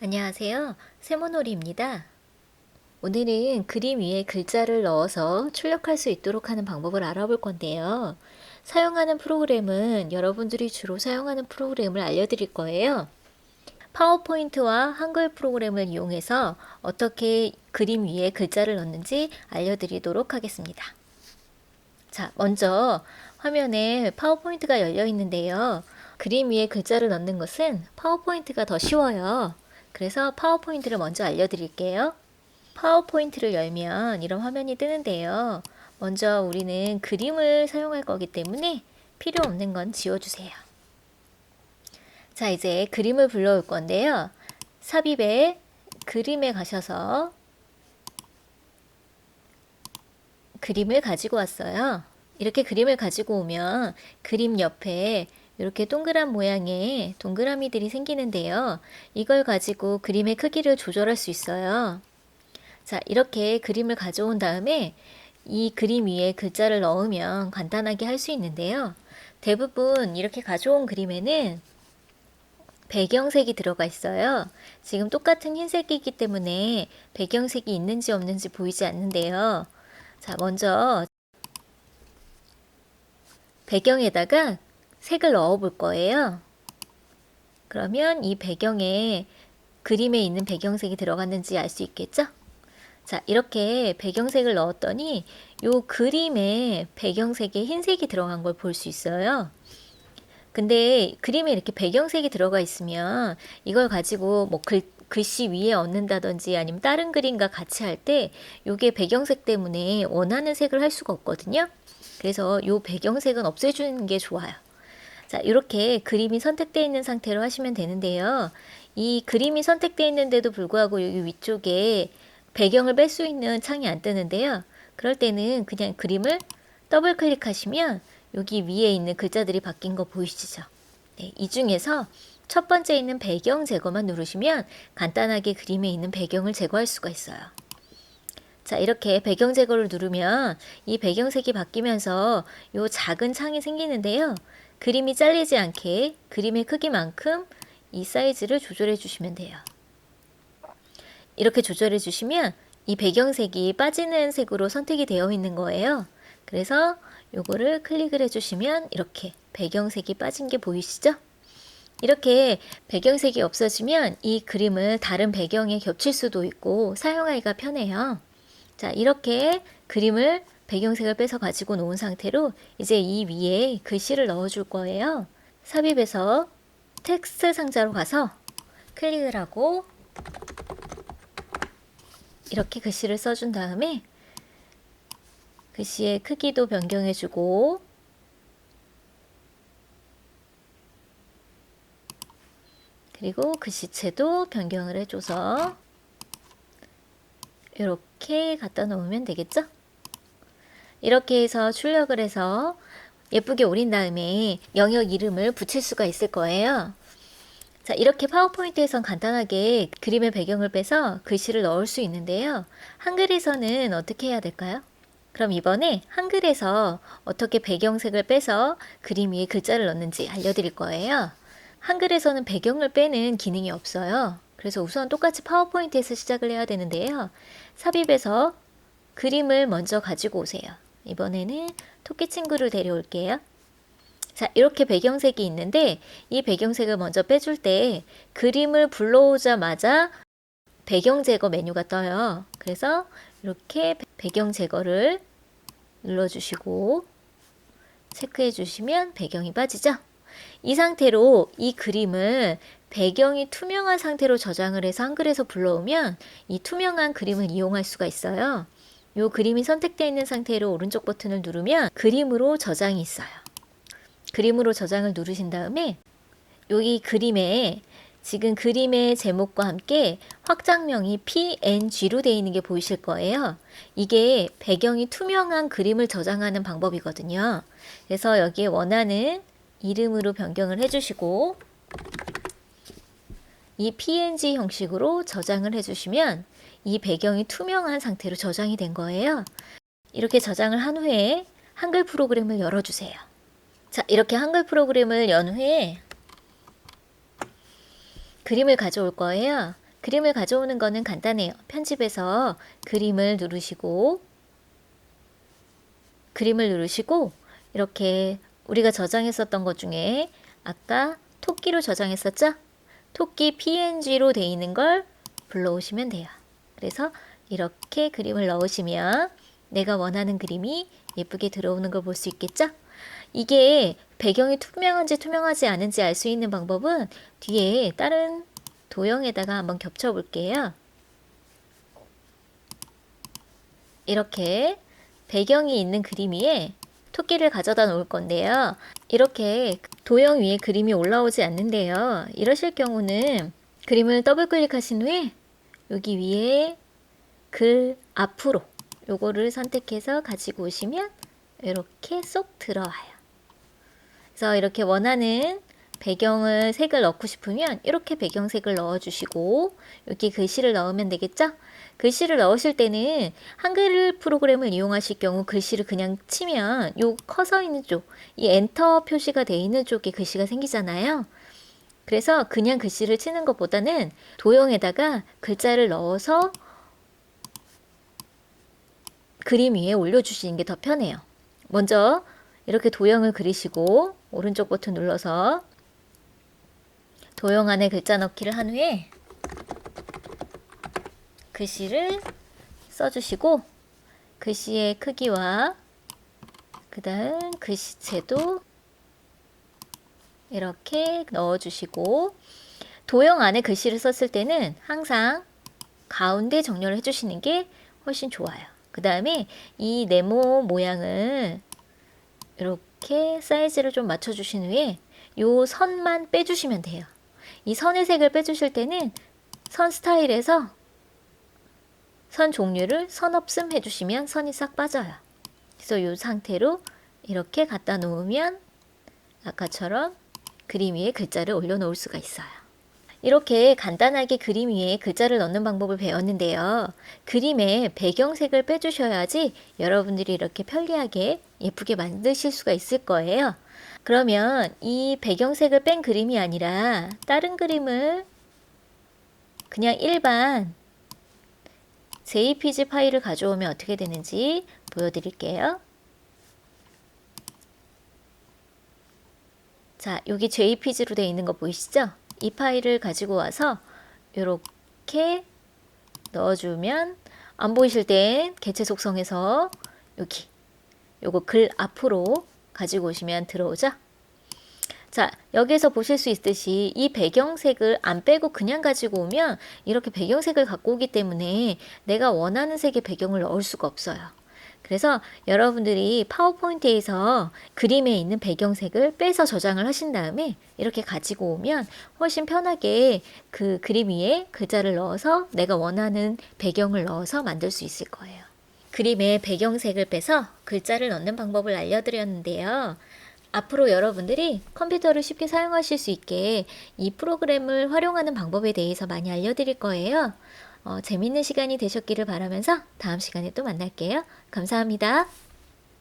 안녕하세요. 세모놀이입니다. 오늘은 그림 위에 글자를 넣어서 출력할 수 있도록 하는 방법을 알아볼 건데요. 사용하는 프로그램은 여러분들이 주로 사용하는 프로그램을 알려드릴 거예요. 파워포인트와 한글 프로그램을 이용해서 어떻게 그림 위에 글자를 넣는지 알려드리도록 하겠습니다. 자, 먼저 화면에 파워포인트가 열려 있는데요. 그림 위에 글자를 넣는 것은 파워포인트가 더 쉬워요. 그래서 파워포인트를 먼저 알려드릴게요. 파워포인트를 열면 이런 화면이 뜨는데요. 먼저 우리는 그림을 사용할 거기 때문에 필요 없는 건 지워주세요. 자, 이제 그림을 불러올 건데요. 삽입에 그림에 가셔서 그림을 가지고 왔어요. 이렇게 그림을 가지고 오면 그림 옆에 이렇게 동그란 모양의 동그라미들이 생기는데요. 이걸 가지고 그림의 크기를 조절할 수 있어요. 자, 이렇게 그림을 가져온 다음에 이 그림 위에 글자를 넣으면 간단하게 할 수 있는데요. 대부분 이렇게 가져온 그림에는 배경색이 들어가 있어요. 지금 똑같은 흰색이기 때문에 배경색이 있는지 없는지 보이지 않는데요. 자, 먼저 배경에다가 색을 넣어 볼 거예요. 그러면 이 배경에 그림에 있는 배경색이 들어갔는지 알 수 있겠죠? 자, 이렇게 배경색을 넣었더니 요 그림에 배경색에 흰색이 들어간 걸 볼 수 있어요. 근데 그림에 이렇게 배경색이 들어가 있으면 이걸 가지고 뭐 글씨 위에 얹는다든지 아니면 다른 그림과 같이 할 때 요게 배경색 때문에 원하는 색을 할 수가 없거든요. 그래서 요 배경색은 없애주는 게 좋아요. 자, 이렇게 그림이 선택되어 있는 상태로 하시면 되는데요. 이 그림이 선택되어 있는데도 불구하고 여기 위쪽에 배경을 뺄 수 있는 창이 안 뜨는데요. 그럴 때는 그냥 그림을 더블 클릭하시면 여기 위에 있는 글자들이 바뀐 거 보이시죠? 네, 이 중에서 첫 번째 있는 배경 제거만 누르시면 간단하게 그림에 있는 배경을 제거할 수가 있어요. 자, 이렇게 배경 제거를 누르면 이 배경색이 바뀌면서 요 작은 창이 생기는데요. 그림이 잘리지 않게 그림의 크기만큼 이 사이즈를 조절해 주시면 돼요. 이렇게 조절해 주시면 이 배경색이 빠지는 색으로 선택이 되어 있는 거예요. 그래서 요거를 클릭을 해주시면 이렇게 배경색이 빠진 게 보이시죠? 이렇게 배경색이 없어지면 이 그림을 다른 배경에 겹칠 수도 있고 사용하기가 편해요. 자, 이렇게 그림을 배경색을 빼서 가지고 놓은 상태로 이제 이 위에 글씨를 넣어줄 거예요. 삽입에서 텍스트 상자로 가서 클릭을 하고 이렇게 글씨를 써준 다음에 글씨의 크기도 변경해주고 그리고 글씨체도 변경을 해줘서 이렇게 갖다 놓으면 되겠죠? 이렇게 해서 출력을 해서 예쁘게 오린 다음에 영역 이름을 붙일 수가 있을 거예요. 자, 이렇게 파워포인트에선 간단하게 그림의 배경을 빼서 글씨를 넣을 수 있는데요. 한글에서는 어떻게 해야 될까요? 그럼 이번에 한글에서 어떻게 배경색을 빼서 그림 위에 글자를 넣는지 알려드릴 거예요. 한글에서는 배경을 빼는 기능이 없어요. 그래서 우선 똑같이 파워포인트에서 시작을 해야 되는데요. 삽입에서 그림을 먼저 가지고 오세요. 이번에는 토끼 친구를 데려올게요. 자, 이렇게 배경색이 있는데 이 배경색을 먼저 빼줄 때 그림을 불러오자마자 배경 제거 메뉴가 떠요. 그래서 이렇게 배경 제거를 눌러주시고 체크해 주시면 배경이 빠지죠? 이 상태로 이 그림을 배경이 투명한 상태로 저장을 해서 한글에서 불러오면 이 투명한 그림을 이용할 수가 있어요. 이 그림이 선택되어 있는 상태로 오른쪽 버튼을 누르면 그림으로 저장이 있어요. 그림으로 저장을 누르신 다음에 여기 그림에 지금 그림의 제목과 함께 확장명이 PNG로 되어 있는 게 보이실 거예요. 이게 배경이 투명한 그림을 저장하는 방법이거든요. 그래서 여기에 원하는 이름으로 변경을 해주시고 이 PNG 형식으로 저장을 해주시면 이 배경이 투명한 상태로 저장이 된 거예요. 이렇게 저장을 한 후에 한글 프로그램을 열어주세요. 자, 이렇게 한글 프로그램을 연 후에 그림을 가져올 거예요. 그림을 가져오는 거는 간단해요. 편집해서 그림을 누르시고 이렇게 우리가 저장했었던 것 중에 아까 토끼로 저장했었죠? 토끼 PNG로 돼 있는 걸 불러오시면 돼요. 그래서 이렇게 그림을 넣으시면 내가 원하는 그림이 예쁘게 들어오는 걸 볼 수 있겠죠? 이게 배경이 투명한지 투명하지 않은지 알 수 있는 방법은 뒤에 다른 도형에다가 한번 겹쳐 볼게요. 이렇게 배경이 있는 그림 위에 토끼를 가져다 놓을 건데요. 이렇게 도형 위에 그림이 올라오지 않는데요. 이러실 경우는 그림을 더블 클릭하신 후에 여기 위에 글 앞으로 요거를 선택해서 가지고 오시면 이렇게 쏙 들어와요. 그래서 이렇게 원하는 배경을 색을 넣고 싶으면 이렇게 배경색을 넣어주시고 여기 글씨를 넣으면 되겠죠? 글씨를 넣으실 때는 한글 프로그램을 이용하실 경우 글씨를 그냥 치면 요 커서 있는 쪽, 이 엔터 표시가 되어 있는 쪽에 글씨가 생기잖아요. 그래서 그냥 글씨를 치는 것보다는 도형에다가 글자를 넣어서 그림 위에 올려주시는 게 더 편해요. 먼저 이렇게 도형을 그리시고 오른쪽 버튼 눌러서 도형 안에 글자 넣기를 한 후에 글씨를 써주시고 글씨의 크기와 그 다음 글씨체도 이렇게 넣어주시고 도형 안에 글씨를 썼을 때는 항상 가운데 정렬을 해주시는 게 훨씬 좋아요. 그 다음에 이 네모 모양을 이렇게 사이즈를 좀 맞춰주신 후에 요 선만 빼주시면 돼요. 이 선의 색을 빼주실 때는 선 스타일에서 선 종류를 선 없음 해주시면 선이 싹 빠져요. 그래서 이 상태로 이렇게 갖다 놓으면 아까처럼 그림 위에 글자를 올려놓을 수가 있어요. 이렇게 간단하게 그림 위에 글자를 넣는 방법을 배웠는데요. 그림에 배경색을 빼주셔야지 여러분들이 이렇게 편리하게 예쁘게 만드실 수가 있을 거예요. 그러면 이 배경색을 뺀 그림이 아니라 다른 그림을 그냥 일반 JPG 파일을 가져오면 어떻게 되는지 보여드릴게요. 자, 여기 JPG로 되어 있는 거 보이시죠? 이 파일을 가지고 와서 이렇게 넣어주면 안 보이실 땐 개체 속성에서 여기 요거 글 앞으로 가지고 오시면 들어오죠? 자, 여기에서 보실 수 있듯이 이 배경색을 안 빼고 그냥 가지고 오면 이렇게 배경색을 갖고 오기 때문에 내가 원하는 색의 배경을 넣을 수가 없어요. 그래서 여러분들이 파워포인트에서 그림에 있는 배경색을 빼서 저장을 하신 다음에 이렇게 가지고 오면 훨씬 편하게 그 그림 위에 글자를 넣어서 내가 원하는 배경을 넣어서 만들 수 있을 거예요. 그림에 배경색을 빼서 글자를 넣는 방법을 알려드렸는데요. 앞으로 여러분들이 컴퓨터를 쉽게 사용하실 수 있게 이 프로그램을 활용하는 방법에 대해서 많이 알려드릴 거예요. 재밌는 시간이 되셨기를 바라면서 다음 시간에 또 만날게요. 감사합니다.